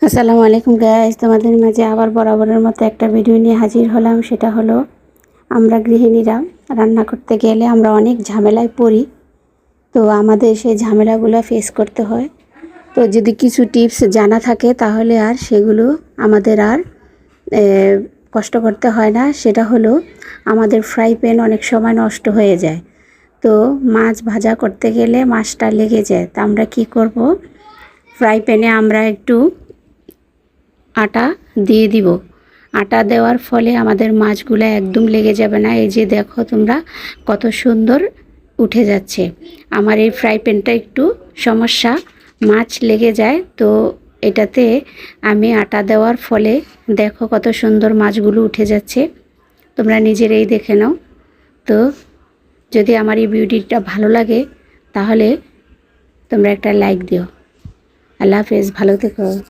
আসসালামু আলাইকুম গাইস, তোমাদের মাঝে আবার বরাবরের মতো একটা ভিডিও নিয়ে হাজির হলাম। সেটা হলো, আমরা গৃহিণীরা রান্না করতে গেলে আমরা অনেক ঝামেলায় পড়ি। তো আমাদের সেই ঝামেলাগুলো ফেস করতে হয়। তো যদি কিছু টিপস জানা থাকে তাহলে আর সেগুলো আমাদের আর কষ্ট করতে হয় না। সেটা হলো, আমাদের ফ্রাই প্যান অনেক সময় নষ্ট হয়ে যায়। তো মাছ ভাজা করতে গেলে মাছটা লেগে যায়। তা আমরা কি করব, ফ্রাই প্যানে আমরা একটু আটা দিয়ে দিব। আটা দেওয়ার ফলে আমাদের মাছগুলো একদম লেগে যাবে না। এই যে দেখো তোমরা, কত সুন্দর উঠে যাচ্ছে। আমার এই ফ্রাই প্যানটা একটু সমস্যা, মাছ লেগে যায়। তো এটাতে আমি আটা দেওয়ার ফলে দেখো কত সুন্দর মাছগুলো উঠে যাচ্ছে। তোমরা নিজেরাই দেখে নাও। তো যদি আমার এই ভিডিওটা ভালো লাগে তাহলে তোমরা একটা লাইক দিও। আল্লাহ হাফেজ, ভালো থেকো।